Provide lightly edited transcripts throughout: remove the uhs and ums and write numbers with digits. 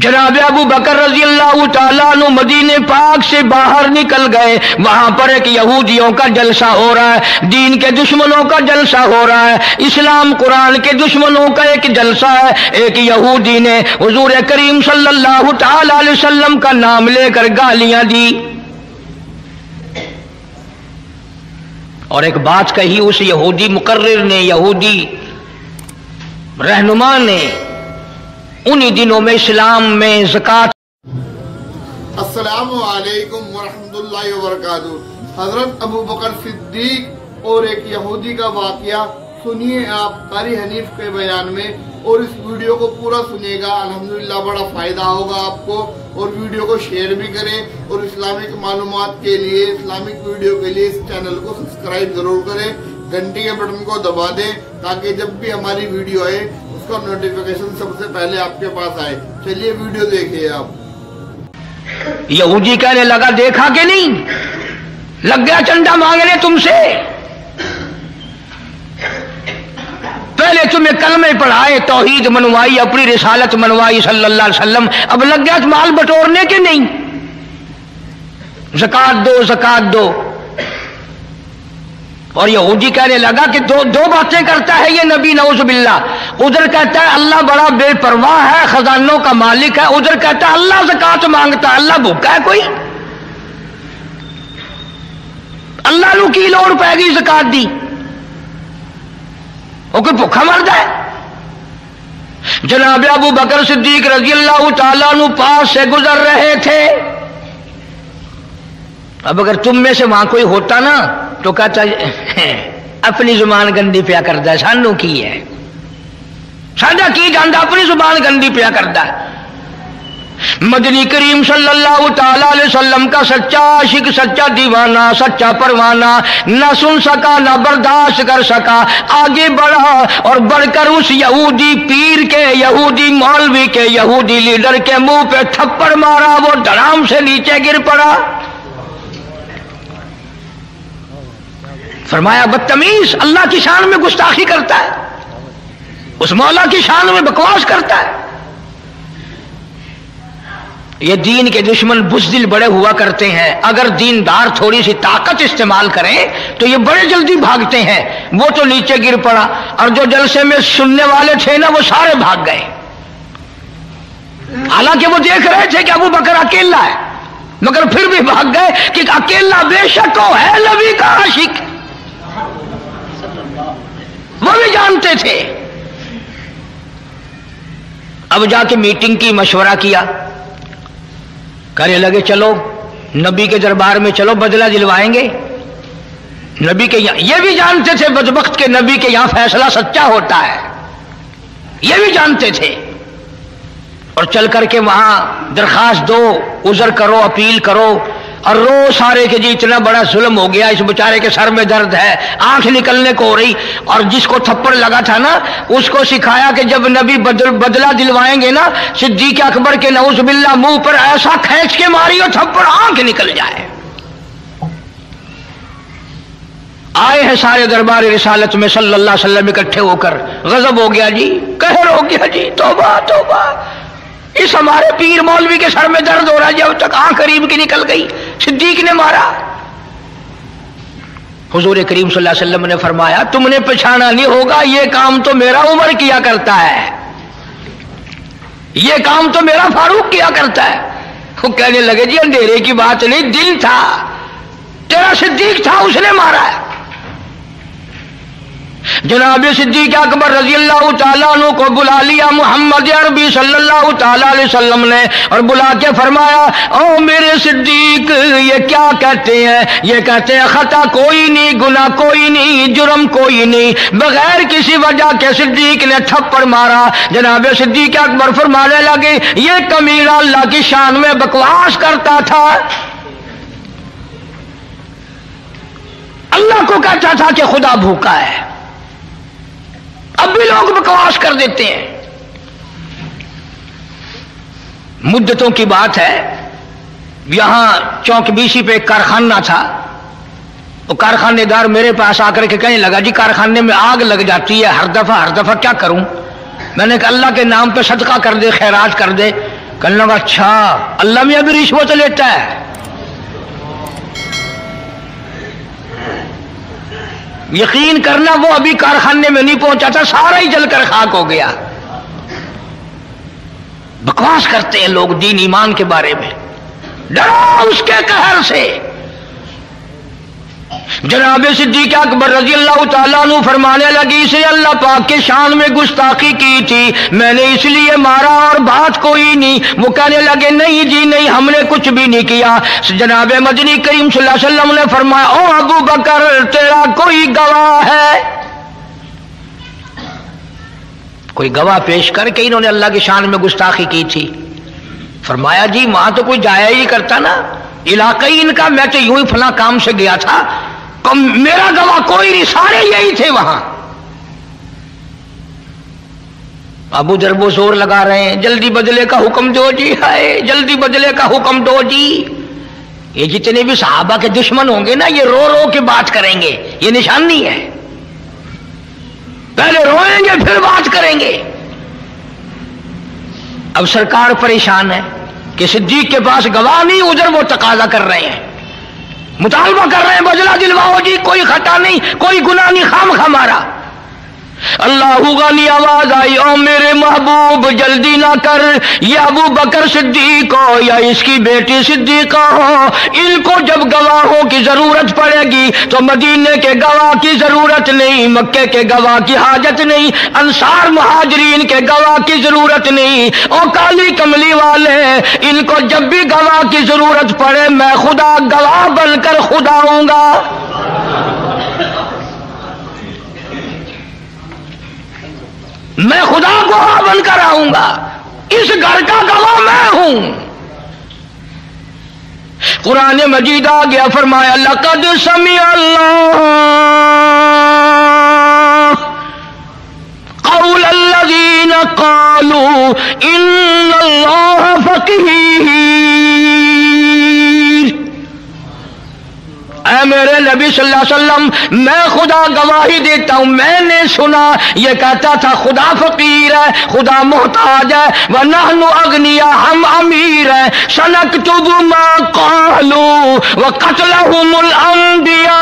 जनाब अबू बकर रजी अल्लाह तआला अन्हु मदीने पाक से बाहर निकल गए। वहां पर एक यहूदियों का जलसा हो रहा है, दीन के दुश्मनों का जलसा हो रहा है, इस्लाम कुरान के दुश्मनों का एक जलसा है। एक यहूदी ने हुजूर करीम सल्लल्लाहु तआला अलैहि वसल्लम का नाम लेकर गालियां दी और एक बात कही उस यहूदी मुकर्रिर ने, यहूदी रहनुमा ने। उन्हीं दिनों में इस्लाम में ज़कात। अस्सलामु अलैकुम वरहमतुल्लाहि वबरकातुहू। हजरत अबू बकर सिद्दीक और एक यहूदी का वाक़या सुनिए आप कारी हनीफ के बयान में, और इस वीडियो को पूरा सुनिएगा। अल्हम्दुलिल्लाह बड़ा फ़ायदा होगा आपको, और वीडियो को शेयर भी करें, और इस्लामिक मालूमात के लिए, इस्लामिक वीडियो के लिए इस चैनल को सब्सक्राइब जरूर करें, घंटी के बटन को दबा दें ताकि जब भी हमारी वीडियो आए उसका नोटिफिकेशन सबसे पहले आपके पास आए। चलिए वीडियो देखिए आप। यहूदी कहने लगा देखा कि नहीं, लग गया चंदा मांगने तुमसे, पहले तुम्हें कलमे पढ़ाए, तौहीद मनवाई, अपनी रिसालत मनवाई सल्लल्लाहु अलैहि वसल्लम, अब लग गया माल बटोरने के नहीं, ज़कात दो ज़कात दो। और यहूदी कहने लगा कि दो बातें करता है ये नबी, नऊज़ुबिल्लाह। उधर कहता है अल्लाह बड़ा बेपरवाह है, खजानों का मालिक है, उधर कहता है अल्लाह ज़कात मांगता है, अल्लाह भूखा है कोई? अल्लाह नू की लोड़ पैगी ज़कात दी, वो कोई भूखा मरदा है? जनाब अबू बकर सिद्दीक रजी अल्लाह तआला अन्हु पास से गुजर रहे थे। अब अगर तुम में से वहां कोई होता ना तो कहता अपनी जुबान गंदी पिया करदा, सानू की है, साडा की जानदा, अपनी जुबान गंदी पिया करदा। मदनी करीम सल्लल्लाहु तआला अलैहि वसल्लम का सच्चा आशिक, सच्चा दीवाना, सच्चा परवाना न सुन सका, न बर्दाश्त कर सका, आगे बढ़ा और बढ़कर उस यहूदी पीर के, यहूदी मौलवी के, यहूदी लीडर के मुंह पे थप्पड़ मारा, वो धड़ाम से नीचे गिर पड़ा। फरमाया बदतमीज, अल्लाह की शान में गुस्ताखी करता है, उस मौला की शान में बकवास करता है। ये दीन के दुश्मन बुज़दिल बड़े हुआ करते हैं, अगर दीनदार थोड़ी सी ताकत इस्तेमाल करें तो ये बड़े जल्दी भागते हैं। वो तो नीचे गिर पड़ा और जो जलसे में सुनने वाले थे ना वो सारे भाग गए, हालांकि वो देख रहे थे कि अबू बकर अकेला है, मगर फिर भी भाग गए कि अकेला बेशक वो है नबी का आशिक, वो भी जानते थे। अब जाके मीटिंग की, मशवरा किया, कहने लगे चलो नबी के दरबार में चलो, बदला दिलवाएंगे नबी के यहां। ये भी जानते थे बदबख्त के नबी के यहां फैसला सच्चा होता है, ये भी जानते थे। और चल करके वहां दरखास्त दो, उजर करो, अपील करो, और रो सारे के जी इतना बड़ा जुल्म हो गया, इस बेचारे के सर में दर्द है, आंख निकलने को हो रही। और जिसको थप्पड़ लगा था ना उसको सिखाया कि जब नबी बदला दिलवाएंगे ना, सिद्दीक अकबर के नऊज़ुबिल्लाह मुंह पर ऐसा खींच के मारियो थप्पड़ आंख निकल जाए। आए हैं सारे दरबार रिसालत में सल्लल्लाहु अलैहि वसल्लम इकट्ठे होकर, गजब हो गया जी, कहर हो गया जी, तौबा तौबा, इस हमारे पीर मौलवी के सर में दर्द हो रहा है, जब तक आंख करीब की निकल गई, सिद्दीक ने मारा। हुजूर करीम सल्लल्लाहु अलैहि वसल्लम ने फरमाया तुमने पहचाना नहीं होगा, ये काम तो मेरा उमर किया करता है, ये काम तो मेरा फारूक किया करता है। वो कहने लगे जी अंधेरे की बात नहीं, दिन था, तेरा सिद्दीक था, उसने मारा है। जनाब सिद्दीक अकबर रजी अल्लाह तआला अन्हु को बुला लिया मोहम्मद अरबी सल्लल्लाहु तआला अलैहि वसल्लम ने, और बुला के फरमाया ओ मेरे सिद्दीक, ये क्या कहते हैं? ये कहते हैं खता कोई नहीं, गुनाह कोई नहीं, जुर्म कोई नहीं, बगैर किसी वजह के सिद्दीक ने थप्पड़ मारा। जनाब सिद्दीक अकबर फरमाने लगे ये कमीना अल्लाह की शान में बकवास करता था, अल्लाह को कहता था कि खुदा भूखा है। अब भी लोग बकवास कर देते हैं। मुद्दतों की बात है, यहां चौक बीसी पे एक कारखाना था, वो कारखानेदार मेरे पास आकर के कहने लगा जी कारखाने में आग लग जाती है हर दफा क्या करूं? मैंने कहा अल्लाह के नाम पे सदका कर दे, खैरात कर दे। कहने लगा अच्छा अल्लाह में अभी रिश्वत लेता है। यकीन करना वो अभी कारखाने में नहीं पहुंचा था, सारा ही जलकर खाक हो गया। बकवास करते हैं लोग दीन ईमान के बारे में, डरो उसके कहर से। जनाब सिद्दीक़ अकबर रज़ी अल्लाह ताला अन्हु फरमाने लगी, इसे अल्लाह पाक के शान में गुस्ताखी की थी, मैंने इसलिए मारा और बात कोई नहीं। वो कहने लगे नहीं जी नहीं, हमने कुछ भी नहीं किया। जनाब मदनी करीम सल्लल्लाहु अलैहि वसल्लम ने फरमाया, ओ अबू बकर तेरा कोई गवाह है? कोई गवाह पेश करके इन्होंने अल्लाह की शान में गुस्ताखी की थी। फरमाया जी वहां तो कोई जाया ही करता ना, इलाका ही इनका, मैं तो यूं ही फला काम से गया था, तो मेरा गवाह कोई नहीं, सारे यही थे वहां। अबू दर वो जोर लगा रहे हैं, जल्दी बदले का हुक्म दो जी, हाय जल्दी बदले का हुक्म दो जी। ये जितने भी सहाबा के दुश्मन होंगे ना, ये रो रो के बात करेंगे, ये निशानी है। पहले रोएंगे फिर बात करेंगे। अब सरकार परेशान है कि सिद्दीक के पास गवाह नहीं, उधर वो तकाजा कर रहे हैं, मुतालबा कर रहे हैं, बदला दिलवाओ जी, कोई खता नहीं, कोई गुनाह नहीं, खामखा मारा। अल्लाहु गानी आवाज आई, ओ मेरे महबूब जल्दी ना कर, ये अबू बकर सिद्दीक हो या इसकी बेटी सिद्दीका हो, इनको जब गवाहों की जरूरत पड़ेगी तो मदीने के गवाह की जरूरत नहीं, मक्के के गवाह की हाजत नहीं, अंसार मुहाजिरीन के गवाह की जरूरत नहीं। ओ काली कमली वाले, इनको जब भी गवाह की जरूरत पड़े मैं खुदा गवाह बनकर खुदा आऊंगा। मैं खुदा गवाह बनकर आऊंगा, इस घर का गवाह मैं हूं। कुरान मजीद आ गया, फरमाया लक़द समिअ अल्लाह क़ौल अल्लज़ीना क़ालू इन्नल्लाह फ़क़ीर। ऐ मेरे नबी सल्लल्लाहु अलैहि वसल्लम, मैं खुदा गवाही देता हूं, मैंने सुना ये कहता था खुदा फकीर है, खुदा मोहताज है, व नहनु अगनिया, हम अमीर है। सनक्तुबु मा क़ालू व क़त्लहुमुल अंबिया।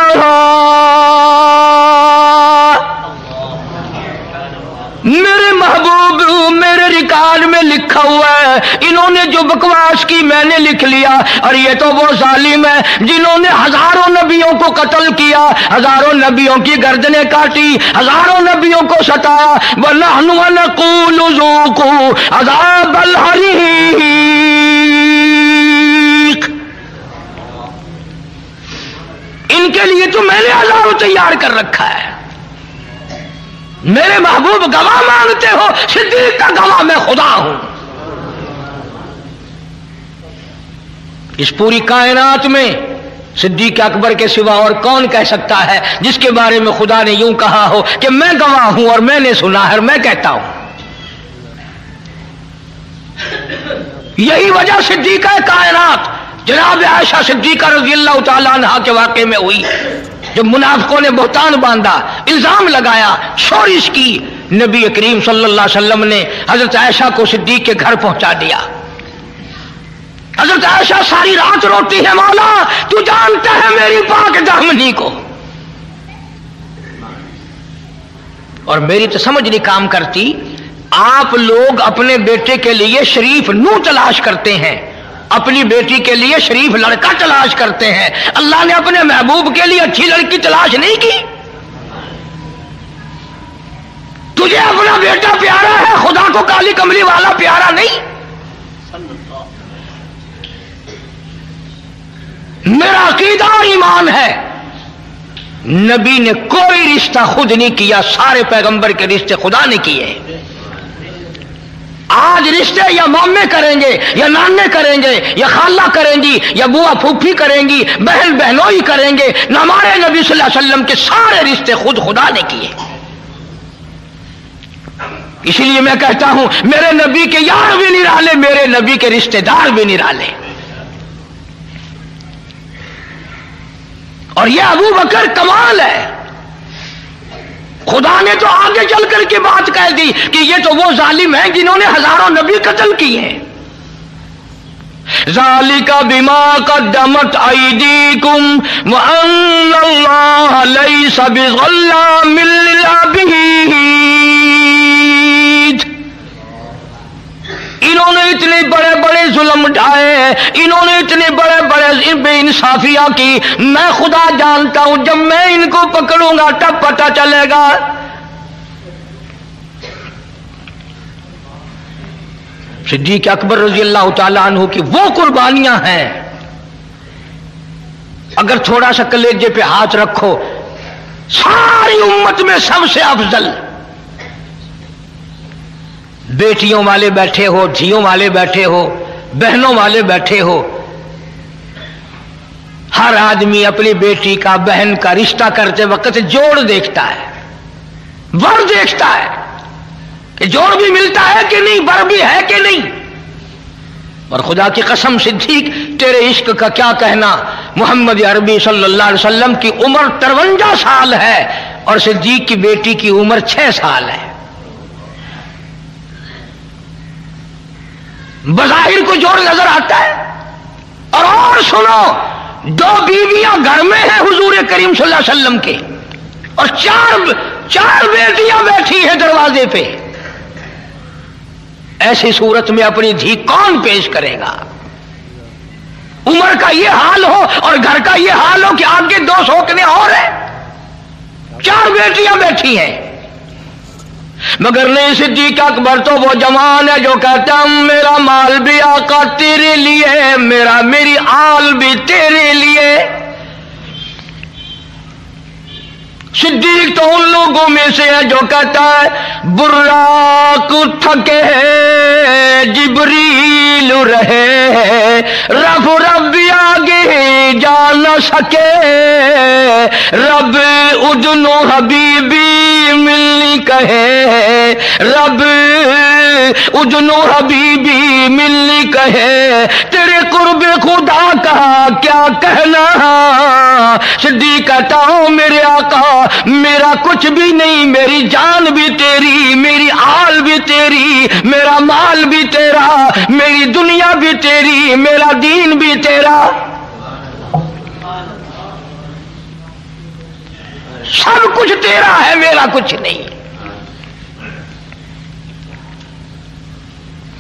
मेरे महबूब मेरे रिकॉर्ड में लिखा हुआ है, इन्होंने जो बकवास की मैंने लिख लिया। और ये तो वो जालिम है जिन्होंने हजारों नबियों को कत्ल किया, हजारों नबियों की गर्दनें काटी, हजारों नबियों को सताया। वनहनु नक़ूलु ज़ूक़ू अज़ाबल हरीक़। इनके लिए तो मैंने अज़ाब तैयार कर रखा है। मेरे महबूब गवाह मांगते हो, सिद्दीक का गवाह मैं खुदा हूं। इस पूरी कायनात में सिद्दीक अकबर के सिवा और कौन कह सकता है जिसके बारे में खुदा ने यूं कहा हो कि मैं गवाह हूं और मैंने सुना है और मैं कहता हूं। यही वजह सिद्दीक कायनात जनाब आयशा सिद्दीका रज़ी अल्लाह तआला अन्हा के वाक़े में हुई, जब मुनाफिकों ने बहतान बांधा, इल्जाम लगाया, शोरिश की, नबी करीम सल्लल्लाहु अलैहि वसल्लम ने हजरत आयशा को सिद्दीक के घर पहुंचा दिया। हजरत आयशा सारी रात रोती है, मौला तू जानता है मेरी पाक दामनी को, और मेरी तो समझ नहीं काम करती। आप लोग अपने बेटे के लिए शरीफ नूह तलाश करते हैं, अपनी बेटी के लिए शरीफ लड़का तलाश करते हैं, अल्लाह ने अपने महबूब के लिए अच्छी लड़की तलाश नहीं की। तुझे अपना बेटा प्यारा है, खुदा को काली कमली वाला प्यारा नहीं। मेरा अकीदा और ईमान है, नबी ने कोई रिश्ता खुद नहीं किया, सारे पैगंबर के रिश्ते खुदा ने किए। आज रिश्ते या मामे करेंगे या नाने करेंगे या खाला करेंगी या बुआ फूफी करेंगी, बहन बहनोई करेंगे, न हमारे नबी सल्लल्लाहु अलैहि वसल्लम के सारे रिश्ते खुद खुदा ने किए। इसलिए मैं कहता हूं मेरे नबी के यार भी निराले, मेरे नबी के रिश्तेदार भी निराले। और यह अबू बकर कमाल है, खुदा ने तो आगे चल करके बात कह दी कि ये तो वो जालिम हैं जिन्होंने हजारों नबी कत्ल किए हैं। ज़ालिका बिमा क़द्दमत अयदीकुम व अन्नल्लाह लैसा बिज़ल्लामिल लिल-आबीद। इन्होंने इतने बड़े बड़े जुल्म ढाए, इन्होंने इतने बड़े बड़े बेइंसाफियां की, मैं खुदा जानता हूं जब मैं इनको पकड़ूंगा तब पता चलेगा। सिद्दीक अकबर रजी अल्लाह तआला अन्हु की वो कुर्बानियां हैं, अगर थोड़ा सा कलेजे पे हाथ रखो, सारी उम्मत में सबसे अफजल। बेटियों वाले बैठे हो, धियों वाले बैठे हो, बहनों वाले बैठे हो, हर आदमी अपनी बेटी का, बहन का रिश्ता करते वक्त जोड़ देखता है, वर देखता है कि जोड़ भी मिलता है कि नहीं, वर भी है कि नहीं। और खुदा की कसम सिद्दीक, तेरे इश्क का क्या कहना, मोहम्मद अरबी सल्लल्लाहु अलैहि वसल्लम की उम्र 53 साल है और सिद्दीक की बेटी की उम्र 6 साल है। बज़ाहिर को जोड़ नजर आता है। और सुनो, 2 बीवियां घर में हैं हुजूर करीम सल्लल्लाहु अलैहि वसल्लम के, और चार बेटियां बैठी हैं दरवाजे पे। ऐसी सूरत में अपनी धी कौन पेश करेगा? उम्र का ये हाल हो और घर का ये हाल हो कि आगे 2 शौकने और हैं, 4 बेटियां बैठी हैं। मगर नहीं, सिद्दीक अकबर तो वो जवान है जो कहता है मेरा माल भी आका तेरे लिए, मेरी आल भी तेरे लिए। सिद्दीक तो उन लोगों में से है जो कहता है बुर्राक थके जिब्रील रहे, रब आगे जा न सके, रब उजनो हबीबी मिलनी कहे, रब उजनो हबीबी मिलनी कहे, तेरे कुर्ब खुदा का क्या कहना। सिद्दीक कहता हूं मेरे आका, मेरा कुछ भी नहीं, मेरी जान भी तेरी, मेरी आल भी तेरी, मेरा माल भी तेरा, मेरी दुनिया भी तेरी, मेरा दीन भी तेरा, सब कुछ तेरा है, मेरा कुछ नहीं।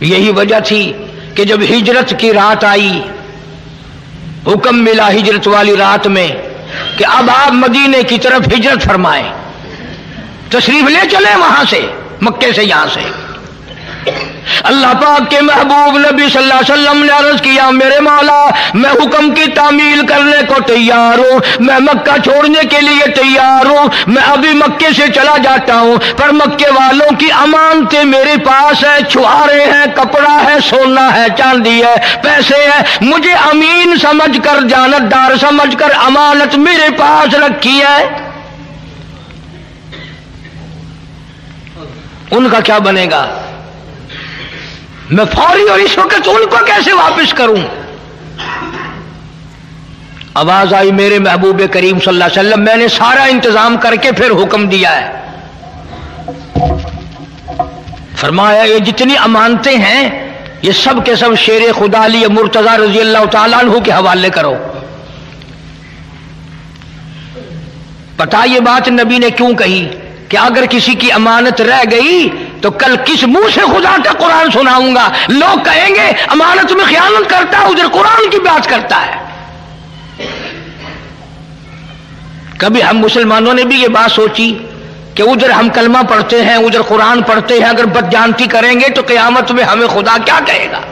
यही वजह थी कि जब हिजरत की रात आई, हुक्म मिला हिजरत वाली रात में कि अब आप मदीने की तरफ हिजरत फरमाएं, तशरीफ ले चले वहां से, मक्के से, यहां से। अल्लाह पाक के महबूब नबी सल्लल्लाहु अलैहि वसल्लम ने अर्ज किया मेरे मौला, मैं हुक्म की तामील करने को तैयार हूं, मैं मक्का छोड़ने के लिए तैयार हूं, मैं अभी मक्के से चला जाता हूं, पर मक्के वालों की अमानतें मेरे पास है, छुआरे हैं, कपड़ा है, सोना है, चांदी है, पैसे है, मुझे अमीन समझकर, जानतदार समझकर अमानत मेरे पास रखी है। उनका क्या बनेगा? मैं फौरी और इस वक्त उनको कैसे वापस करूं? आवाज आई मेरे महबूब करीम सल्लल्लाहु अलैहि वसल्लम, मैंने सारा इंतजाम करके फिर हुक्म दिया है। फरमाया ये जितनी अमानतें हैं ये सब के सब शेर खुदा अली मुर्तजा रजी अल्लाह तआला अन्हु के हवाले करो। पता ये बात नबी ने क्यों कही कि अगर किसी की अमानत रह गई तो कल किस मुंह से खुदा का कुरान सुनाऊंगा? लोग कहेंगे अमानत में खयानत करता है, उधर कुरान की बात करता है। कभी हम मुसलमानों ने भी ये बात सोची कि उधर हम कलमा पढ़ते हैं, उधर कुरान पढ़ते हैं, अगर बदजानती करेंगे तो क़यामत में हमें खुदा क्या कहेगा?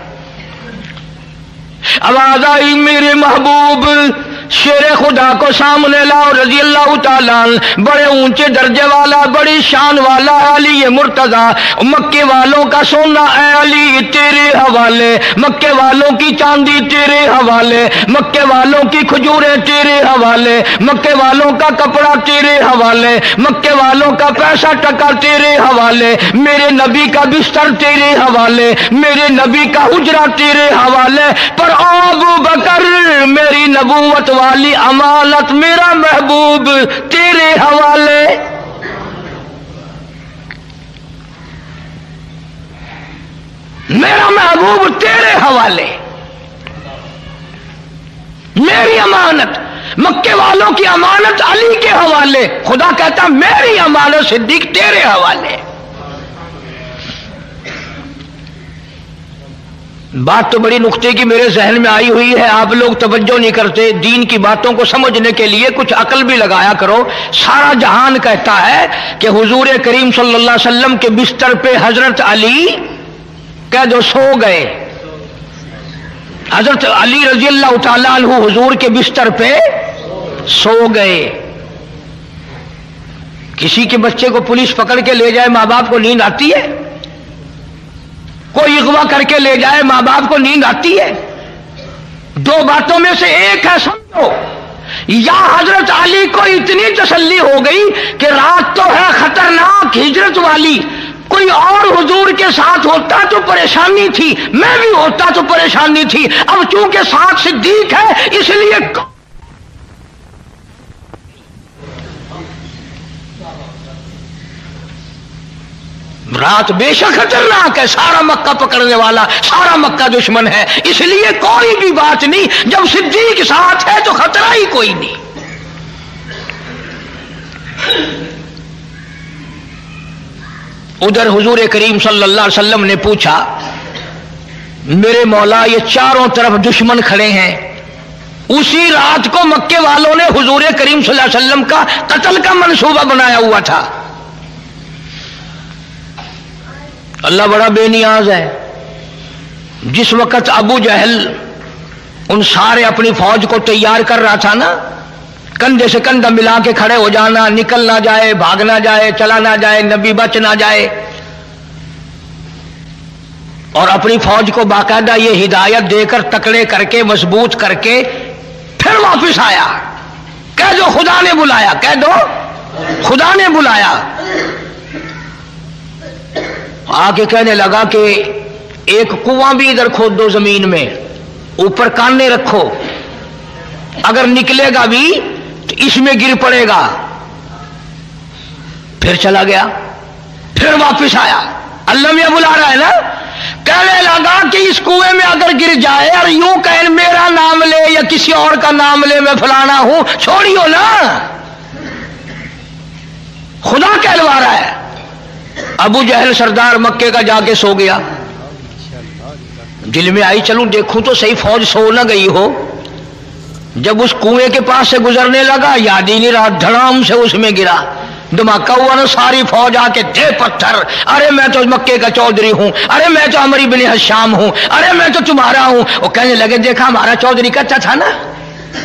आवाज आई मेरे महबूब शेर खुदा को सामने लाओ रजी अल्लाह ताला, बड़े ऊंचे दर्जे वाला, बड़ी शान वाला अली मुर्तजा, मक्के वालों का सोना है अली तेरे हवाले, मक्के वालों की चांदी तेरे हवाले, मक्के वालों की खजूरें तेरे हवाले, मक्के वालों का कपड़ा तेरे हवाले, मक्के वालों का पैसा टका तेरे हवाले, मेरे नबी का बिस्तर तेरे हवाले, मेरे नबी का हुजरा तेरे हवाले। पर अबू बकर मेरी नबूवत वाली अमानत मेरा महबूब तेरे हवाले। मेरा महबूब तेरे हवाले। मेरी अमानत, मक्के वालों की अमानत अली के हवाले। खुदा कहता मेरी अमानत सिद्दीक तेरे हवाले। बात तो बड़ी नुक्ते की मेरे जहन में आई हुई है, आप लोग तवज्जो नहीं करते। दीन की बातों को समझने के लिए कुछ अकल भी लगाया करो। सारा जहान कहता है कि हुजूर करीम सल्लल्लाहु अलैहि वसल्लम के बिस्तर पे हजरत अली कह दो सो गए। हजरत अली रजी अल्लाह तआला अन्हु हुजूर के बिस्तर पे सो गए। किसी के बच्चे को पुलिस पकड़ के ले जाए, माँ बाप को नींद आती है? कोई अगवा करके ले जाए, माँ बाप को नींद आती है? दो बातों में से एक है, समझो। या हजरत अली को इतनी तसल्ली हो गई कि रात तो है खतरनाक हिजरत वाली, कोई और हुजूर के साथ होता तो परेशानी थी, मैं भी होता तो परेशानी थी, अब चूंकि साथ सिद्दीक है इसलिए रात बेशक खतरनाक है, सारा मक्का पकड़ने वाला, सारा मक्का दुश्मन है, इसलिए कोई भी बात नहीं। जब सिद्दीक साथ है तो खतरा ही कोई नहीं। उधर हुजूर करीम सल्लल्लाहु अलैहि वसल्लम ने पूछा, मेरे मौला ये चारों तरफ दुश्मन खड़े हैं। उसी रात को मक्के वालों ने हुजूर करीम सल्लल्लाहु अलैहि वसल्लम का कत्ल का मंसूबा बनाया हुआ था। अल्लाह बड़ा बेनियाज है। जिस वक्त अबू जहल उन सारे अपनी फौज को तैयार कर रहा था ना, कंधे से कंधा मिला के खड़े हो जाना, निकल ना जाए, भाग ना जाए, चला ना जाए, नबी बच ना जाए, और अपनी फौज को बाकायदा ये हिदायत देकर तकड़े करके मजबूत करके फिर वापिस आया। कह दो खुदा ने बुलाया, कह दो खुदा ने बुलाया। आके कहने लगा कि एक कुआं भी इधर खोद दो जमीन में, ऊपर कान्ने रखो, अगर निकलेगा भी तो इसमें गिर पड़ेगा। फिर चला गया, फिर वापस आया। अल्लाह मियां बुला रहा है ना। कहने लगा कि इस कुएं में अगर गिर जाए और यूं कहे मेरा नाम ले या किसी और का नाम ले, मैं फलाना हूं, छोड़ियो ना, खुदा कहलवा रहा है। अबू जहल सरदार मक्के का जाके सो गया। दिल में आई चलूं देखूं तो सही फौज सो न गई हो। जब उस कुएं के पास से गुजरने लगा, याद ही नहीं रहा, धड़ाम से उसमें गिरा। धमाका हुआ ना, सारी फौज आके दे पत्थर। अरे मैं तो मक्के का चौधरी हूं, अरे मैं तो अमर इब्न हशाम हूं, अरे मैं तो तुम्हारा हूं। वो कहने लगे देखा हमारा चौधरी कहता था ना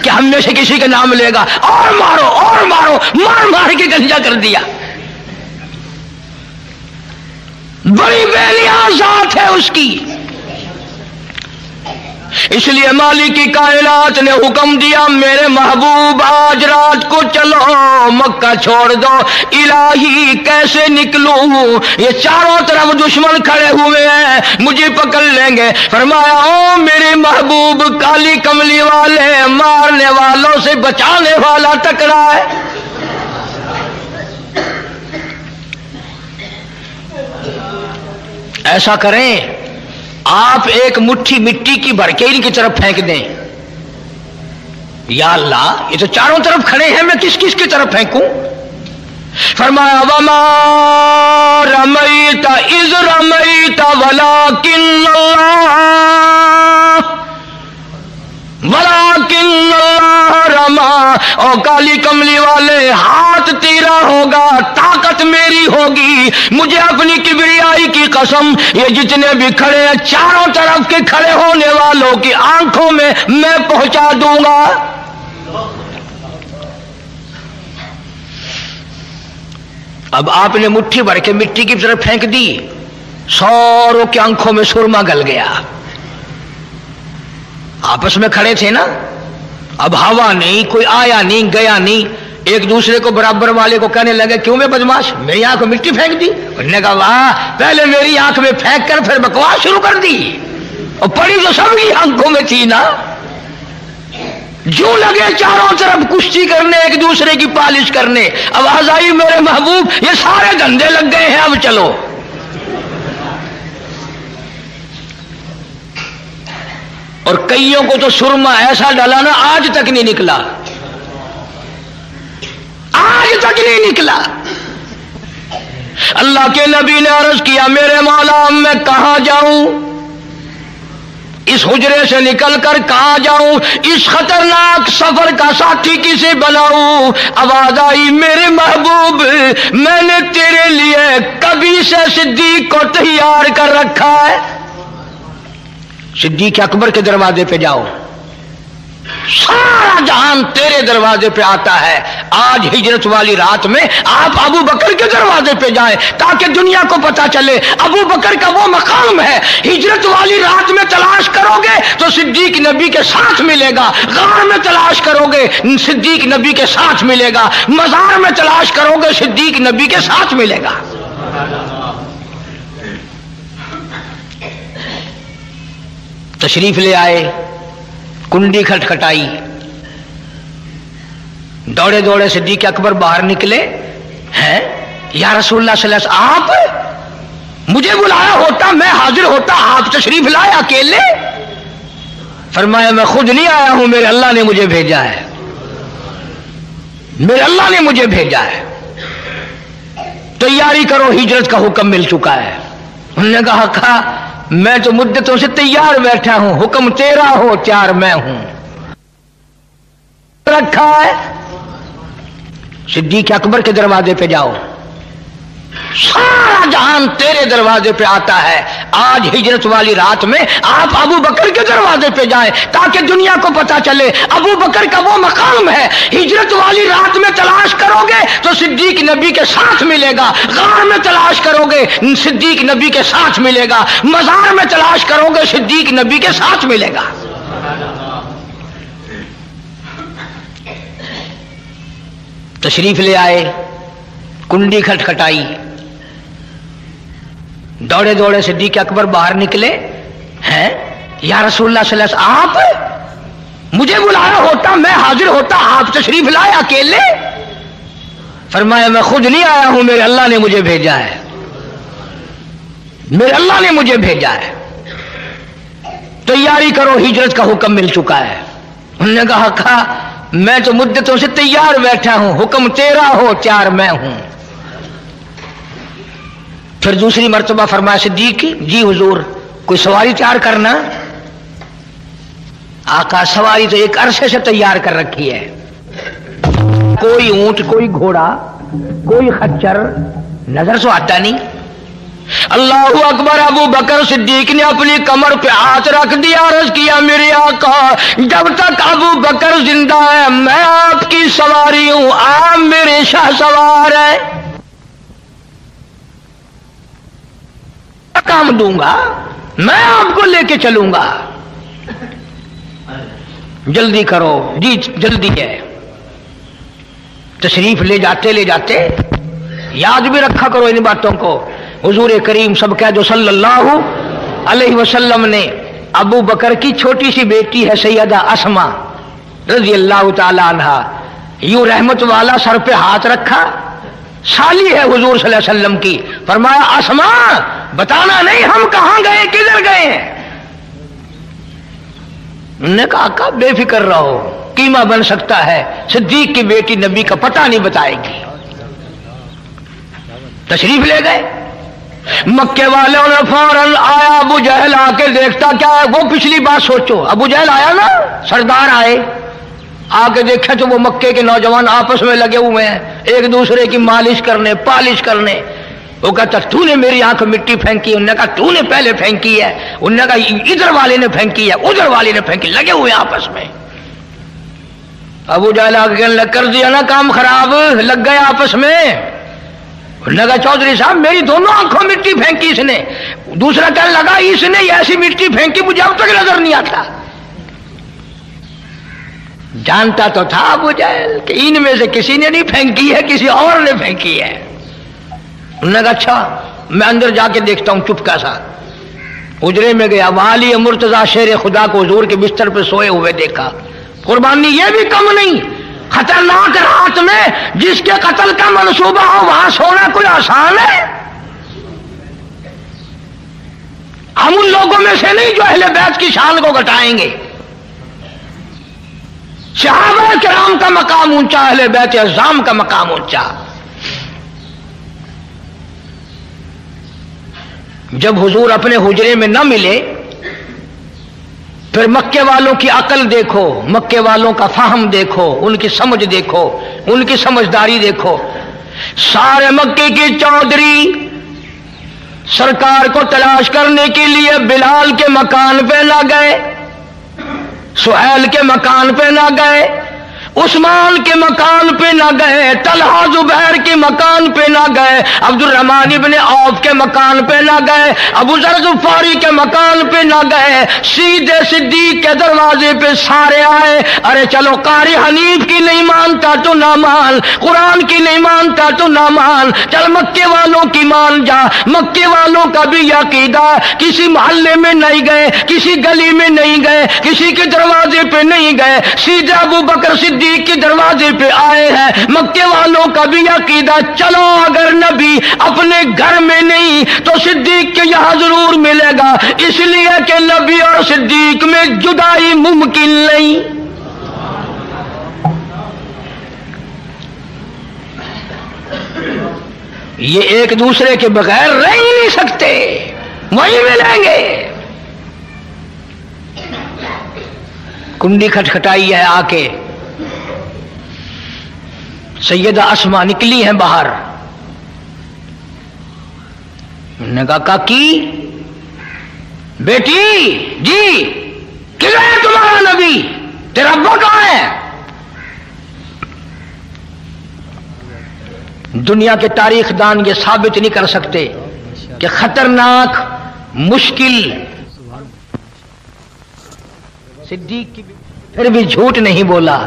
कि हम में से किसी का नाम लेगा, और मारो और मारो, मार मार के गंजा कर दिया। बड़ी बेनियाज जात है उसकी। इसलिए मालिक की कायनात ने हुक्म दिया, मेरे महबूब आज रात को चलो, मक्का छोड़ दो। इलाही कैसे निकलूं, ये चारों तरफ दुश्मन खड़े हुए हैं, मुझे पकड़ लेंगे। फरमाया ओ मेरे महबूब, काली कमली वाले, मारने वालों से बचाने वाला टकरा है। ऐसा करें, आप एक मुट्ठी मिट्टी की भर के इनकी तरफ फेंक दें। या अल्लाह, ये तो चारों तरफ खड़े हैं, मैं किस किस की तरफ फेंकूं? फरमाया वमा रमैता इज़ रमैता वलाकिन्नल्लाह रमा। और काली कमली वाले, हाथ तेरा होगा, ताकत मेरी होगी, मुझे अपनी किबरियाई की कसम, ये जितने भी खड़े हैं चारों तरफ के खड़े होने वालों की आंखों में मैं पहुंचा दूंगा। अब आपने मुट्ठी भर के मिट्टी की तरफ फेंक दी, सारों की आंखों में सुरमा गल गया। आपस में खड़े थे ना, अब हवा नहीं, कोई आया नहीं गया नहीं, एक दूसरे को बराबर वाले को कहने लगे क्यों मैं बदमाश, मेरी आंख में मिट्टी फेंक दी। उन्होंने कहा वाह, पहले मेरी आंख में फेंक कर फिर बकवास शुरू कर दी, और पड़ी तो सबकी आंखों में थी ना। जो लगे चारों तरफ कुश्ती करने, एक दूसरे की पालिश करने। आवाज आई मेरे महबूब ये सारे धंधे लग गए हैं, अब चलो। और कईयों को तो सुरमा ऐसा डाला ना आज तक नहीं निकला, आज तक नहीं निकला। अल्लाह के नबी ने अर्ज किया, मेरे मौला मैं कहां जाऊं, इस हुजरे से निकलकर कहां जाऊं, इस खतरनाक सफर का साथी किसे बनाऊं। आवाज आई, मेरे महबूब मैंने तेरे लिए कभी से सिद्दीक को तैयार कर रखा है। सिद्दीक अकबर के दरवाजे पे जाओ, सारा जहान तेरे दरवाजे पे आता है। आज हिजरत वाली रात में आप अबू बकर के दरवाजे पे जाएं ताकि दुनिया को पता चले अबू बकर का वो मकाम है। हिजरत वाली रात में तलाश करोगे तो सिद्दीक नबी के साथ मिलेगा, गार में तलाश करोगे सिद्दीक नबी के साथ मिलेगा, मजार में तलाश करोगे सिद्दीक नबी के साथ मिलेगा। तशरीफ ले आए, कुंडी खटखटाई, दौड़े दौड़े सिद्दीक अकबर बाहर निकले। हैं या रसूलुल्लाह सल्लल्लाहु अलैहि वसल्लम, आप मुझे बुलाया होता मैं हाजिर होता, आप तशरीफ लाए अकेले। फरमाया मैं खुद नहीं आया हूं, मेरे अल्लाह ने मुझे भेजा है, मेरे अल्लाह ने मुझे भेजा है। तैयारी करो, हिजरत का हुक्म मिल चुका है। उन्होंने कहा मैं तो मुद्दतों से तैयार बैठा हूं, हुक्म तेरा हो तैयार मैं हूं। रखा है, सिद्दीक अकबर के दरवाजे पे जाओ, सारा जहान तेरे दरवाजे पे आता है। आज हिजरत वाली रात में आप अबू बकर के दरवाजे पे जाएं ताकि दुनिया को पता चले अबू बकर का वो मकाम है। हिजरत वाली रात में तलाश करोगे तो सिद्दीक नबी के साथ मिलेगा, गार में तलाश करोगे सिद्दीक नबी के साथ मिलेगा, मजार में तलाश करोगे सिद्दीक नबी के साथ मिलेगा। तशरीफ ले आए, कुंडी खटखटाई, दौड़े दौड़े सिद्दीक अकबर बाहर निकले। हैं या रसूलुल्लाह सल्लल्लाहु अलैहि वसल्लम, आप मुझे बुलाया होता मैं हाजिर होता, आप तशरीफ लाए अकेले। फरमाया मैं खुद नहीं आया हूं, मेरे अल्लाह ने मुझे भेजा है, मेरे अल्लाह ने मुझे भेजा है। तैयारी करो, हिजरत का हुक्म मिल चुका है। उन्होंने कहा मैं तो मुद्दतों से तैयार बैठा हूं, हुक्म तेरा हो तैयार मैं हूं। फिर दूसरी मर्तबा फरमाया सिद्दीक जी हुजूर कोई सवारी तैयार करना। आका सवारी तो एक अरसे से तैयार कर रखी है, कोई ऊंट कोई घोड़ा कोई खच्चर नजर से आता नहीं। अल्लाहू अकबर। अबू बकर सिद्दीक ने अपनी कमर पे हाथ रख दिया, अर्ज किया मेरे आका जब तक अबू बकर जिंदा है मैं आपकी सवारी हूं, आप मेरे शाह सवार है, काम दूंगा, मैं आपको लेके चलूंगा। जल्दी करो जी, जल्दी है। तशरीफ ले जाते याद भी रखा करो इन बातों को। हुजूर करीम सब कह दो सल्लल्लाहु अलैहि वसल्लम ने अबू बकर की छोटी सी बेटी है सैयदा अस्मा रजी अल्लाह ताला अन्हा, यूं रहमत वाला सर पे हाथ रखा, साली है हुजूर सल्लल्लाहु अलैहि वसल्लम की। फरमाया अस्मा बताना नहीं हम कहां गए किधर गए हैं। उन्होंने कहा आका बेफिक्र रहो, कीमा बन सकता है, सिद्दीक की बेटी नबी का पता नहीं बताएगी। तशरीफ ले गए। मक्के वालों ने फौरन आया, अबू जहल आके देखता क्या है, वो पिछली बात सोचो, अबू जहल आया ना, सरदार आए, आके देखे तो वो मक्के के नौजवान आपस में लगे हुए हैं, एक दूसरे की मालिश करने पालिश करने। वो कहता तूने मेरी आंख मिट्टी फेंकी, उन्होंने कहा तूने पहले फेंकी है, उन्होंने कहा इधर वाले ने फेंकी है, उधर वाले ने फेंकी, लगे हुए आपस में। अबू जहल आके कहने कर दिया ना काम खराब, लग गए आपस में। उन्होंने कहा चौधरी साहब मेरी दोनों आंखों मिट्टी फेंकी इसने। दूसरा कहने लगा इसने ऐसी मिट्टी फेंकी मुझे अब तक नजर नहीं आता। जानता तो था अबू जहल कि इनमें से किसी ने नहीं फेंकी है, किसी और ने फेंकी है। उन्होंने कहा अच्छा मैं अंदर जाके देखता हूं। चुपका सा उजरे में गया, वाली मुर्तजा शेर खुदा को हुजूर के बिस्तर पे सोए हुए देखा। कुर्बानी ये भी कम नहीं, खतरनाक रात में जिसके कत्ल का मंसूबा हो वहां सोना कोई आसान है। हम उन लोगों में से नहीं जो अहले बैत की शान को घटाएंगे। सहाबा किराम का मकाम ऊंचा, अहले बैत अज़्ज़ाम का मकाम ऊंचा। जब हुजूर अपने हुजरे में न मिले, फिर मक्के वालों की अकल देखो, मक्के वालों का फाहम देखो, उनकी समझ देखो, उनकी समझदारी देखो। सारे मक्के के चौधरी सरकार को तलाश करने के लिए बिलाल के मकान पे ना गए, सुहैल के मकान पे ना गए, उस्मान के मकान पे ना गए, तलहा जुबैर के मकान पे ना गए, अब्दुल रहमान इब्ने औफ के मकान पे ना गए, अबू ज़र ग़िफ़ारी के मकान पे ना गए, सीधे सिद्दीक के दरवाजे पे सारे आए। अरे चलो, कारी हनीफ की नहीं मानता तो ना मान, कुरान की नहीं मानता तो ना मान, चल मक्के वालों की मान जा। मक्के वालों का भी अकीदा, किसी मोहल्ले में नहीं गए, किसी गली में नहीं गए, किसी के दरवाजे पे नहीं गए, सीधे अबू बकर सिद्दीक के दरवाजे पे आए हैं। मक्के वालों का भी अकीदा, चलो अगर नबी अपने घर में नहीं तो सिद्दीक के यहां जरूर मिलेगा, इसलिए कि नबी और सिद्दीक में जुदाई मुमकिन नहीं। ये एक दूसरे के बगैर रह ही नहीं सकते, वहीं मिलेंगे। कुंडी खटखटाई है आके, सैयदा अस्मा निकली हैं बाहर। उन्होंने कहा, काकी बेटी जी, किधर है तुम्हारा नबी, तेरा अब्बा कहां है? दुनिया के तारीखदान ये साबित नहीं कर सकते कि खतरनाक, मुश्किल सिद्दीक की फिर भी झूठ नहीं बोला,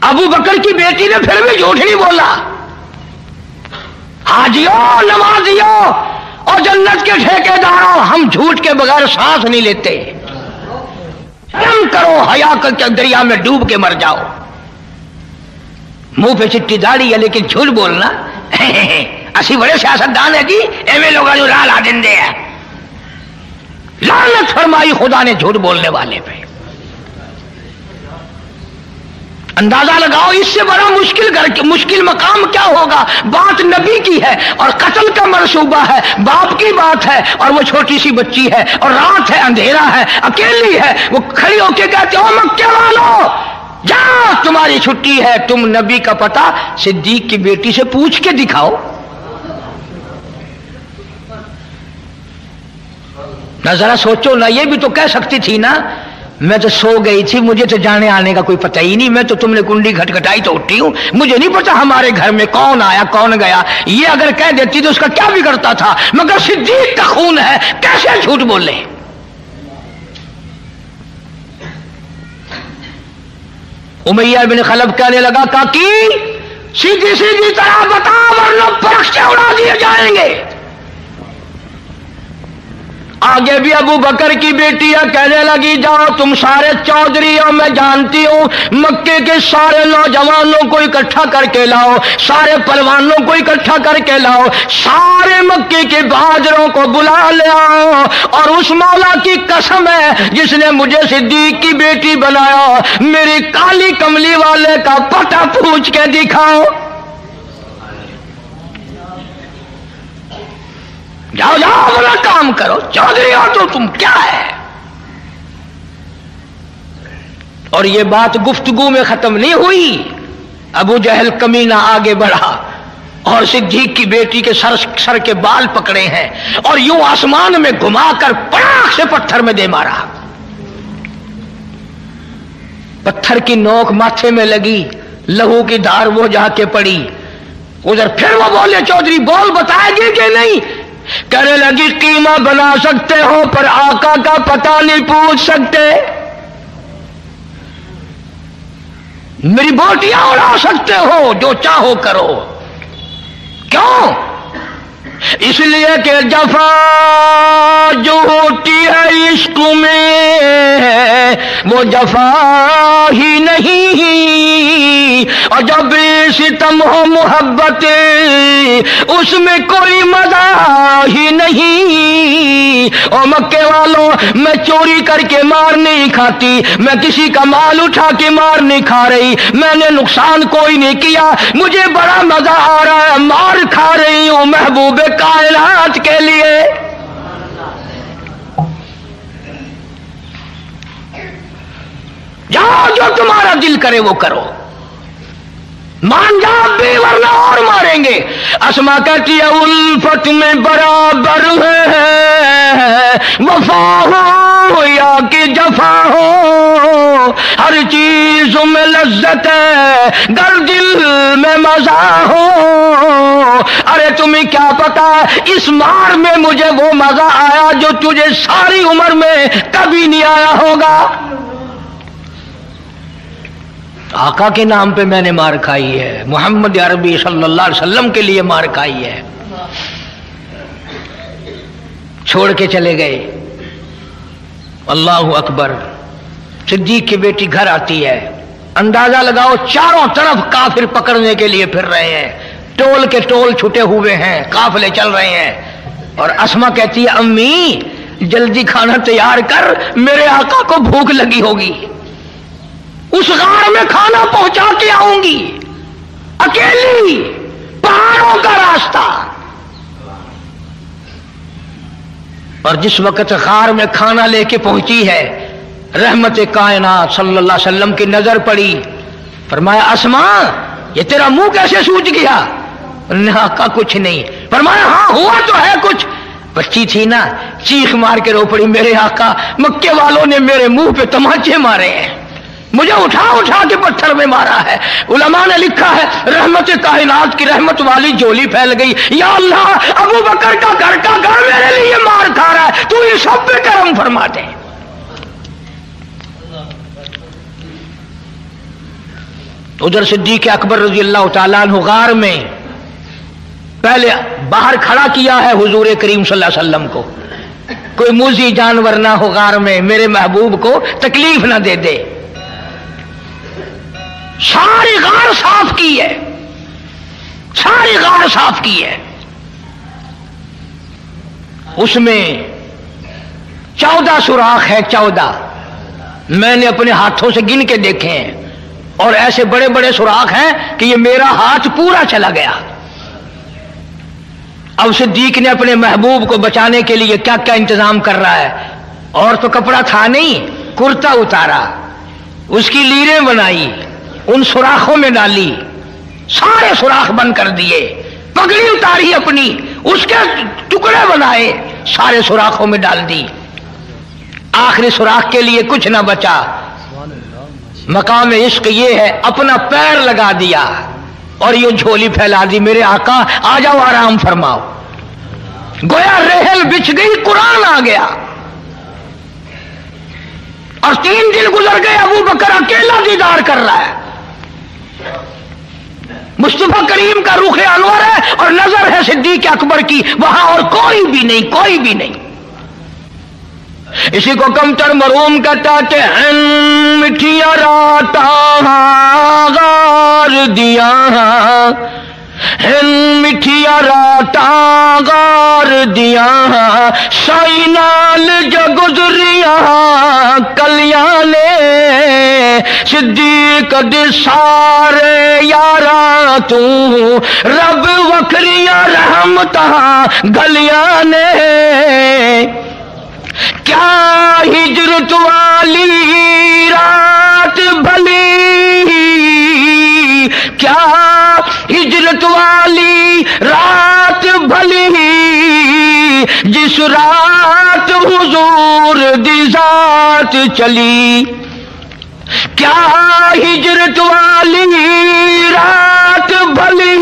अबू बकर की बेटी ने फिर भी झूठ नहीं बोला। हाजियों, नमाजियों और जन्नत के ठेकेदारों, हम झूठ के बगैर सांस नहीं लेते। शर्म करो, हया करके दरिया में डूब के मर जाओ। मुंह पे चिट्टी दाढ़ी है लेकिन झूठ बोलना असी बड़े सियासतदान है जी, एवं लोग जो लाल आ देंगे है। लानत फरमाई खुदा ने झूठ बोलने वाले पे। अंदाजा लगाओ इससे बड़ा मुश्किल मकाम क्या होगा। बात नबी की है और कत्ल का मंसूबा है, बाप की बात है और वो छोटी सी बच्ची है और रात है, अंधेरा है, अकेली है। वो खड़ी होके कहते हो, मक्के वालों जाओ, तुम्हारी छुट्टी है, तुम नबी का पता सिद्दीक की बेटी से पूछ के दिखाओ। ना जरा सोचो ना, ये भी तो कह सकती थी ना, मैं तो सो गई थी, मुझे तो जाने आने का कोई पता ही नहीं, मैं तो तुमने कुंडी खटखटाई तो उठी हूं, मुझे नहीं पता हमारे घर में कौन आया कौन गया। ये अगर कह देती तो उसका क्या बिगड़ता था, मगर सिद्दीक का खून है, कैसे झूठ बोले। उमैया बिन खलब कहने लगा, काकी सीधी सीधी तरह बता वरना परख से उड़ा दिए जाएंगे। आगे भी अबू बकर की बेटियां कहने लगी, जाओ तुम सारे चौधरी हो, मैं जानती हूं, मक्के के सारे नौजवानों को इकट्ठा करके लाओ, सारे पहलवानों को इकट्ठा करके लाओ, सारे मक्के के बहादुरों को बुला ले आओ, और उस मौला की कसम है जिसने मुझे सिद्दीक की बेटी बनाया, मेरी काली कमली वाले का पता पूछ के दिखाओ। जाओ जाओ, बड़ा काम करो, चौधरी हो तो तुम क्या है। और ये बात गुफ्तगू में खत्म नहीं हुई। अबू जहल कमीना आगे बढ़ा और सिद्दीक की बेटी के सर के बाल पकड़े हैं और यूं आसमान में घुमाकर पड़ाक से पत्थर में दे मारा। पत्थर की नोक माथे में लगी, लहू की धार वो जाके पड़ी। उधर फिर वो बोले, चौधरी बोल, बताएगी कि नहीं? कहने लगी, कीमा बना सकते हो पर आका का पता नहीं पूछ सकते, मेरी बोटियां उड़ा सकते हो, जो चाहो करो। क्यों? इसलिए कि जफा जो होती है इश्क में वो जफा ही नहीं, और जब सितम हो मोहब्बत उसमें कोई मजा ही नहीं। और मक्के वालों, मैं चोरी करके मार नहीं खाती, मैं किसी का माल उठा के मार नहीं खा रही, मैंने नुकसान कोई नहीं किया, मुझे बड़ा मजा आ रहा है, मार खा रही हूं महबूबे कायनात के लिए। जाओ, जो तुम्हारा दिल करे वो करो, मान जाओ भी, वरना और मारेंगे। अस्मा कहती है उल्फत में बराबर है, वफा हो या कि जफा हो, हर चीज में लज्जत है, गर दिल में मजा हो। अरे तुम्हें क्या पता, इस मार में मुझे वो मजा आया जो तुझे सारी उम्र में कभी नहीं आया होगा। आका के नाम पे मैंने मार खाई है, मोहम्मद अरबी सल्लल्लाहु अलैहि वसल्लम के लिए मार खाई है। छोड़ के चले गए। अल्लाहु अकबर। सिद्दीक की बेटी घर आती है, अंदाजा लगाओ चारों तरफ काफिर पकड़ने के लिए फिर रहे हैं, टोल के टोल छुटे हुए हैं, काफिले चल रहे हैं। और अस्मा कहती है अम्मी जल्दी खाना तैयार कर, मेरे आका को भूख लगी होगी, उस गार में खाना पहुंचा के आऊंगी, अकेली, पहाड़ों का रास्ता। और जिस वक्त गार में खाना लेके पहुंची है, रहमत कायनात सल्लल्लाहु अलैहि वसल्लम की नजर पड़ी। फरमाया अस्मा ये तेरा मुंह कैसे सूज गया? आका कुछ नहीं। फरमाया हाँ हुआ तो है कुछ। बच्ची थी ना, चीख मार के रो पड़ी, मेरे आका मक्के वालों ने मेरे मुंह पे तमाचे मारे हैं, मुझे उठा उठा के पत्थर में मारा है। उलमा ने लिखा है रहमत कायनात की रहमत वाली झोली फैल गई। या अल्लाह अबू बकर का घर मेरे लिए मार खा रहा है, तू इन सब पे करम फरमा दे। उधर सिद्दीक अकबर रजी अल्लाह तआला अन्हु गार में पहले बाहर खड़ा किया है हुजूर करीम सल्लल्लाहु अलैहि वसल्लम को, कोई मूजी जानवर ना हो गार में, मेरे महबूब को तकलीफ ना दे दे। सारी गार साफ की है, सारी गार साफ की है। उसमें 14 सुराख है, 14 मैंने अपने हाथों से गिन के देखे हैं, और ऐसे बड़े बड़े सुराख हैं कि ये मेरा हाथ पूरा चला गया। अब सिद्दीक ने अपने महबूब को बचाने के लिए क्या क्या इंतजाम कर रहा है। और तो कपड़ा था नहीं, कुर्ता उतारा, उसकी लीरें बनाई, उन सुराखों में डाली, सारे सुराख बंद कर दिए, पगड़ी उतारी अपनी, उसके टुकड़े बनाए, सारे सुराखों में डाल दी। आखिरी सुराख के लिए कुछ ना बचा। मकाम इश्क ये है, अपना पैर लगा दिया और ये झोली फैला दी, मेरे आका आ जाओ आराम फरमाओ। गोया रेहल बिछ गई, कुरान आ गया। और 3 दिन गुजर गए, अबू बकर अकेला दीदार कर रहा है। मुस्तफा करीम का रुख अनवर है और नजर है सिद्दीक अकबर की, वहां और कोई भी नहीं, कोई भी नहीं। इसी को कमतर मरूम कहते हैं, मिठिया राता गार दिया, मिठिया राता गार दिया, साई नाल जो गुजरिया कल्याणे, सिद्दीक दे सारे यारा तू, रब वखरिया रहमता गलियां ने। क्या हिजरत वाली रात भली, क्या हिजरत वाली रात भली, जिस रात हुजूर दी जात चली। क्या हिजरत वाली रात भली,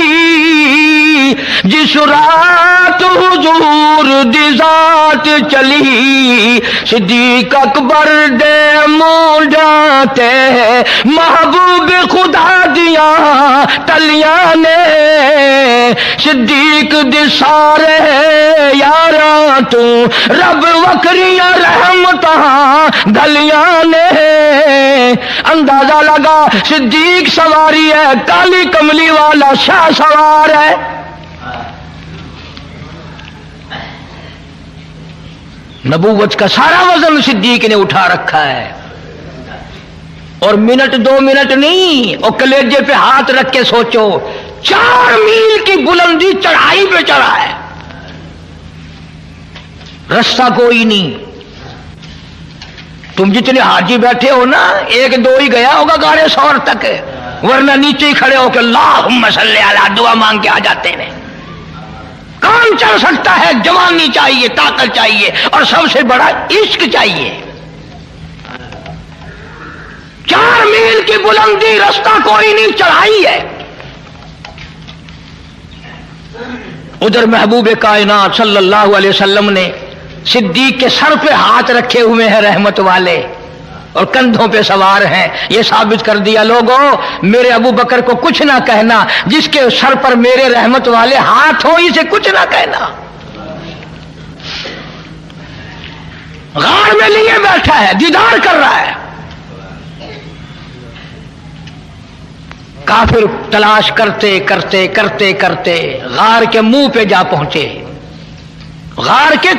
जिस रात हुजूर दी जात चली, सिद्दीक अकबर दे मुंडा ते महबूब खुदा दिया तलियां ने, सिद्दीक दे सारे यारां तू रब वकरियां रहमतां गलियां ने। अंदाजा लगा सिद्दीक सवारी है, काली कमली वाला शाह सवार है। नबूवत का सारा वजन सिद्दीक ने उठा रखा है, और मिनट 2 मिनट नहीं, और कलेजे पे हाथ रख के सोचो 4 मील की बुलंदी चढ़ाई पे चढ़ा है, रास्ता कोई नहीं। तुम जितने हाजी बैठे हो ना, 1-2 ही गया होगा गाड़े शौर तक, वरना नीचे ही खड़े होकर अल्लाहुम्मा सल्ली अला दुआ मांग के आ जाते हैं। काम चल सकता है, जवानी चाहिए, ताकत चाहिए, और सबसे बड़ा इश्क चाहिए। 4 मील की बुलंदी, रास्ता कोई नहीं, चढ़ाई है। उधर महबूब कायनात सल्लल्लाहु अलैहि वसल्लम ने सिद्दीक के सर पे हाथ रखे हुए हैं रहमत वाले, और कंधों पे सवार हैं। ये साबित कर दिया लोगों, मेरे अबू बकर को कुछ ना कहना, जिसके सर पर मेरे रहमत वाले हाथ हो इसे कुछ ना कहना। गार में लिए बैठा है, दीदार कर रहा है। काफिर तलाश करते करते करते करते गार के मुंह पे जा पहुंचे, गार के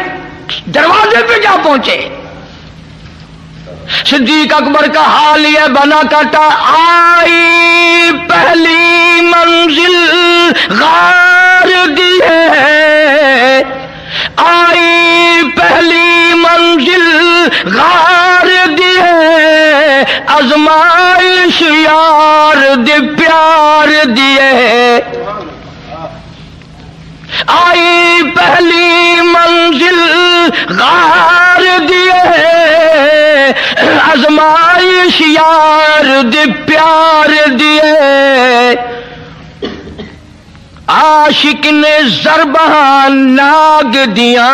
दरवाजे पे जा पहुंचे। सिद्दीक अकबर का हाल यह बना काटा, आई पहली मंजिल गार दी है, आई पहली मंजिल गार दी है, आजमाइश यार दे प्यार दिए। आई पहली मंजिल गार दिए, आजमाइश यार दे प्यार दिए। आशिक ने ज़रबान नाग दिया,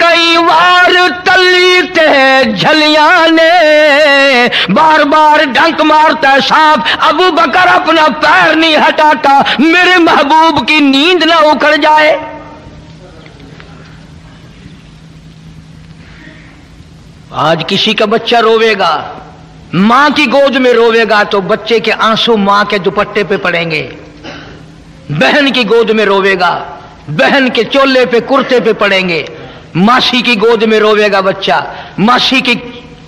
कई बार तली ते झलियां ने, बार बार डंक मारता है सांप। अबू बकर अपना पैर नहीं हटाता, मेरे महबूब की नींद ना उखड़ जाए। आज किसी का बच्चा रोवेगा, मां की गोद में रोवेगा तो बच्चे के आंसू मां के दुपट्टे पे पड़ेंगे। बहन की गोद में रोवेगा, बहन के चोले पे कुर्ते पे पड़ेंगे। मासी की गोद में रोवेगा बच्चा, मासी की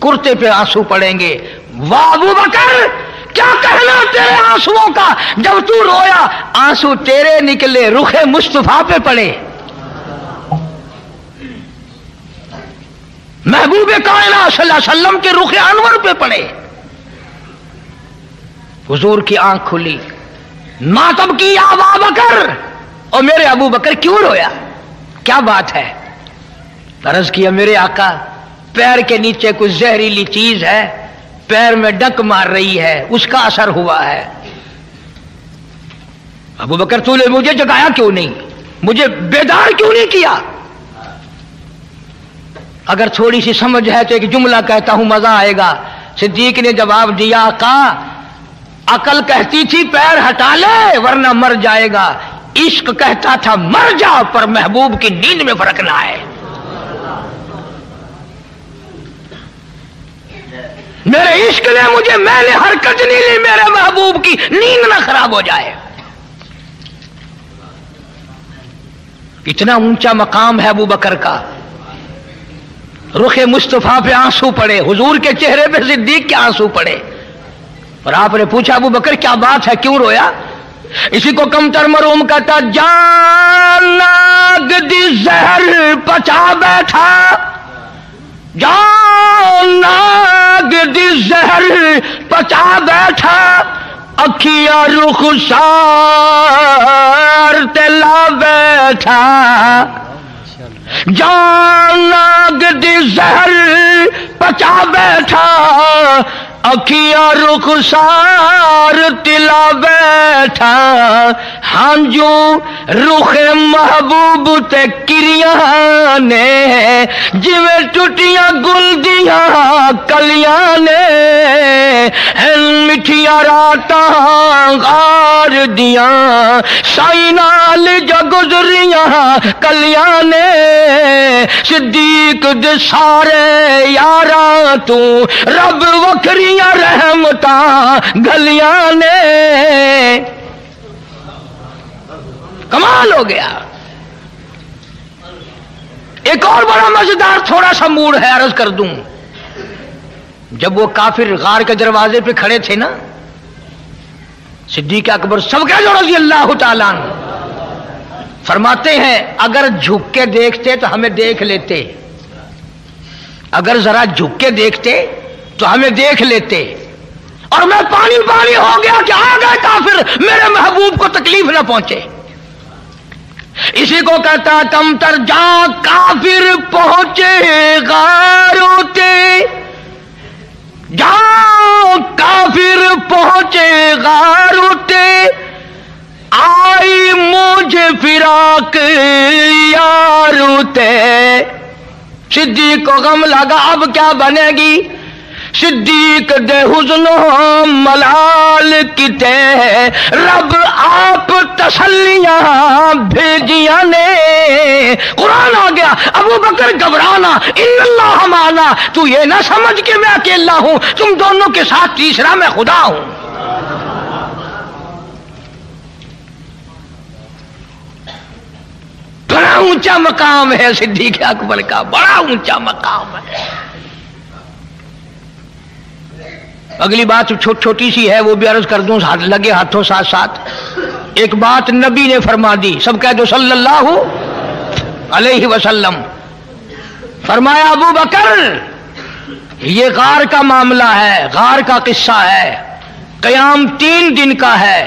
कुर्ते पे आंसू पड़ेंगे। वाह अबू बकर, क्या कहना तेरे आंसुओं का, जब तू रोया आंसू तेरे निकले रुखे मुस्तफा पे पड़े। महबूब कायनात सल्लल्लाहु अलैहि वसल्लम के रुखे अनवर पे पड़े। हुजूर की आंख खुली, मातम की अबू बकर, और मेरे अबू बकर क्यों रोया, क्या बात है? अर्ज किया, मेरे आका पैर के नीचे कुछ जहरीली चीज है, पैर में डंक मार रही है, उसका असर हुआ है। अबू बकर तूने मुझे जगाया क्यों नहीं, मुझे बेदार क्यों नहीं किया? अगर थोड़ी सी समझ है तो एक जुमला कहता हूं, मजा आएगा। सिद्दीक ने जवाब दिया, आका अकल कहती थी पैर हटा ले वरना मर जाएगा, इश्क कहता था मर जा पर महबूब की नींद में फर्क ना है। मेरे इश्क ने मुझे, मैंने हरकत नहीं ली मेरे महबूब की नींद ना खराब हो जाए। इतना ऊंचा मकाम है अबू बकर का। रुखे मुस्तफा पे आंसू पड़े, हुजूर के चेहरे पे सिद्दीक के आंसू पड़े, और आपने पूछा अबू बकर क्या बात है, क्यों रोया? इसी को कमतर मरूम कहता, जान नाग दी जहर पचा बैठा, जान नाग दी जहर पचा बैठा, अखिया रुख सार तेला बैठा, जान नाग दी जहर पचा बैठा, अखिया रुखसार तिला बैठा हांजू रुख महबूब ते किरिया ने जिवें टुटियां गुल दिया कलियां ने मिठिया रातां गार दिया साई नाल जो गुजरियां कलियां ने सिद्दीक दे सारे यारा तू रब वखरियां रहमतां गलियां ने। कमाल हो गया। एक और बड़ा मजेदार थोड़ा सा मूड है, अर्ज कर दूं। जब वो काफिर गार के दरवाजे पे खड़े थे ना, सिद्दीक अकबर सबके जो रज़ी अल्लाह तआला फरमाते हैं अगर झुक के देखते तो हमें देख लेते, अगर जरा झुक के देखते तो हमें देख लेते, और मैं पानी पानी हो गया कि आ गए काफिर, मेरे महबूब को तकलीफ ना पहुंचे। इसी को कहता कमतर जा काफिर पहुंचे गारोते, जाओ काफिर पहुंचे गारोते, आई मुझे फिराक यारोते। सिद्दीक को गम लगा अब क्या बनेगी, सिद्दीक दे हुज़्नो मलाल किते रब आप तसल्लियां भेजिया ने। कुरान आ गया, अबू बकर घबराना, इन्नल्लाह माना, तू ये ना समझ के मैं अकेला हूं, तुम दोनों के साथ तीसरा मैं खुदा हूं। बड़ा ऊंचा मकाम है सिद्दीक अकबर का, बड़ा ऊंचा मकाम है। अगली बात छोटी सी है, वो भी अर्ज कर दूं लगे हाथों साथ साथ। एक बात नबी ने फरमा दी, सब कह दो सल्लल्लाहु अलैहि वसल्लम। फरमाया अबू बकर ये गार का मामला है, गार का किस्सा है, कयाम 3 दिन का है,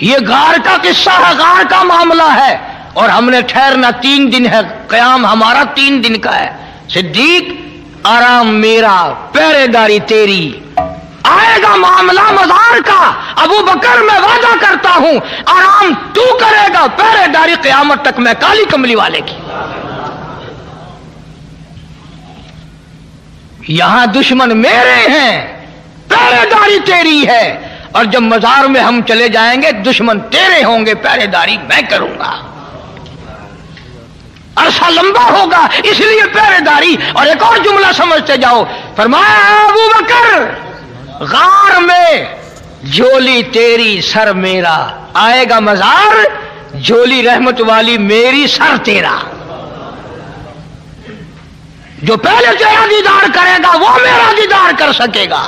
ये गार का किस्सा है, गार का मामला है, और हमने ठहरना 3 दिन है, कयाम हमारा 3 दिन का है। सिद्दीक आराम मेरा, पहरेदारी तेरी, आएगा मामला मज़ार का, अबू बकर मैं वादा करता हूं आराम तू करेगा, पहरेदारी क़यामत तक मैं काली कमली वाले की। यहां दुश्मन मेरे हैं, पहरेदारी तेरी है, और जब मज़ार में हम चले जाएंगे दुश्मन तेरे होंगे, पहरेदारी मैं करूंगा। अरसा लंबा होगा इसलिए पहरेदारी। और एक और जुमला समझते जाओ, फरमाया अबू बकर गार में झोली तेरी सर मेरा, आएगा मज़ार झोली रहमत वाली मेरी सर तेरा। जो पहले तेरा दीदार करेगा वो मेरा दीदार कर सकेगा।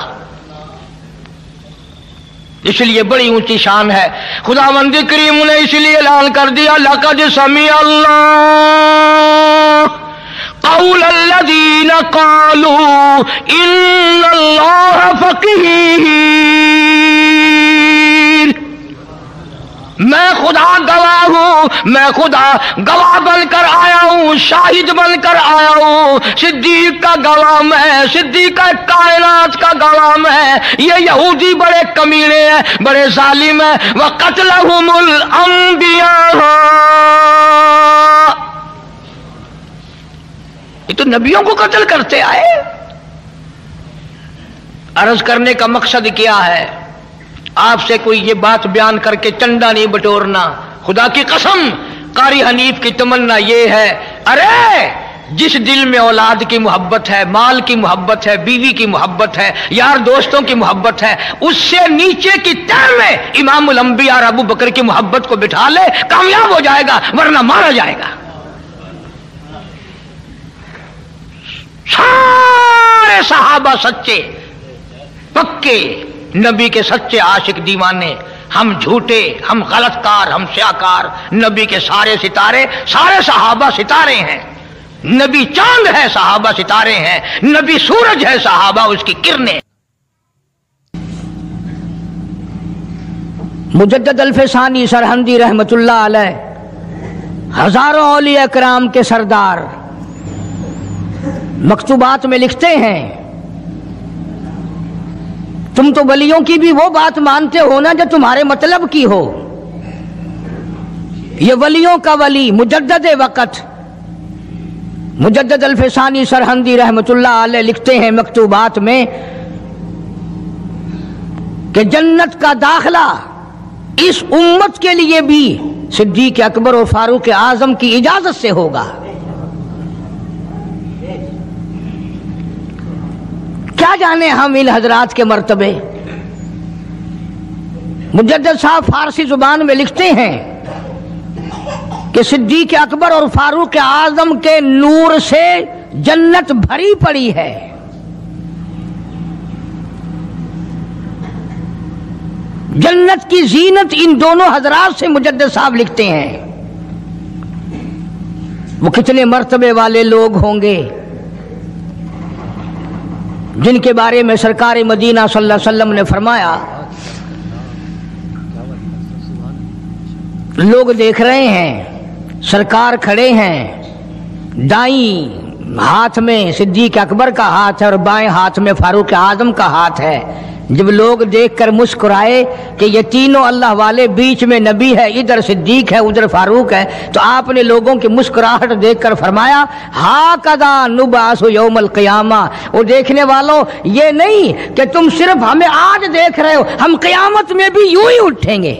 इसलिए बड़ी ऊंची शान है। खुदावंद करीम ने इसलिए ऐलान कर दिया लक़द समी अल्लाह क़ौल अल्लज़ीना क़ालू इन्नल्लाह फ़क़ीर। मैं खुदा गवाह हूं, मैं खुदा गवाह बनकर आया हूं, शाहिद बनकर आया हूं। सिद्दीक का गवाह मैं, सिद्दीक का कायनात का गवाह मैं। ये यहूदी बड़े कमीने हैं, बड़े जालिम हैं। व क़त्लहुमुल अंबिया, ये तो नबियों को कत्ल करते आए। अर्ज करने का मकसद क्या है, आपसे कोई ये बात बयान करके चंदा नहीं बटोरना। खुदा की कसम कारी हनीफ की तमन्ना ये है, अरे जिस दिल में औलाद की मोहब्बत है, माल की मोहब्बत है, बीवी की मोहब्बत है, यार दोस्तों की मोहब्बत है, उससे नीचे की तह में इमामुल अंबिया और अबू बकर की मोहब्बत को बिठा ले, कामयाब हो जाएगा, वरना मारा जाएगा। सारे सहाबा सच्चे पक्के, नबी के सच्चे आशिक दीवाने, हम झूठे, हम गलतकार, हम स्याकार। नबी के सारे सितारे, सारे सहाबा सितारे हैं। नबी चांद है, सहाबा सितारे हैं। नबी सूरज है, सहाबा उसकी किरणें। मुजद्दद अल्फसानी सरहंदी रहमतुल्लाह अलैह हजारों औलिया कराम के सरदार मकतूबात में लिखते हैं तुम तो वलियों की भी वो बात मानते हो ना जो तुम्हारे मतलब की हो। ये वलियों का वली मुजद्दद वक़्त मुजद्दद अल-फ़सानी सरहंदी रहमतुल्लाह अलैह लिखते हैं मकतूबात में कि जन्नत का दाखिला इस उम्मत के लिए भी सिद्दीक़ अकबर और फारूक आज़म की इजाजत से होगा। क्या जाने हम इन हजरात के मर्तबे। मुजद्दिद साहब फारसी जुबान में लिखते हैं कि सिद्दीक़ अकबर और फारूक आज़म के नूर से जन्नत भरी पड़ी है। जन्नत की जीनत इन दोनों हजरात से मुजद्दिद साहब लिखते हैं। वो कितने मर्तबे वाले लोग होंगे जिनके बारे में सरकार मदीना सल्लल्लाहु अलैहि वसल्लम ने फरमाया, लोग देख रहे हैं, सरकार खड़े हैं, दाईं हाथ में सिद्दीक़ अकबर का हाथ है और बाएं हाथ में फारूक आज़म का हाथ है। जब लोग देखकर मुस्कुराए कि ये तीनों अल्लाह वाले, बीच में नबी है, इधर सिद्दीक़ है, उधर फारूक है, तो आपने लोगों की मुस्कुराहट देखकर फरमाया, हाकदा नुबासु यौमल क़ियामा। वो देखने वालों, ये नहीं कि तुम सिर्फ हमें आज देख रहे हो, हम क़यामत में भी यूं ही उठेंगे।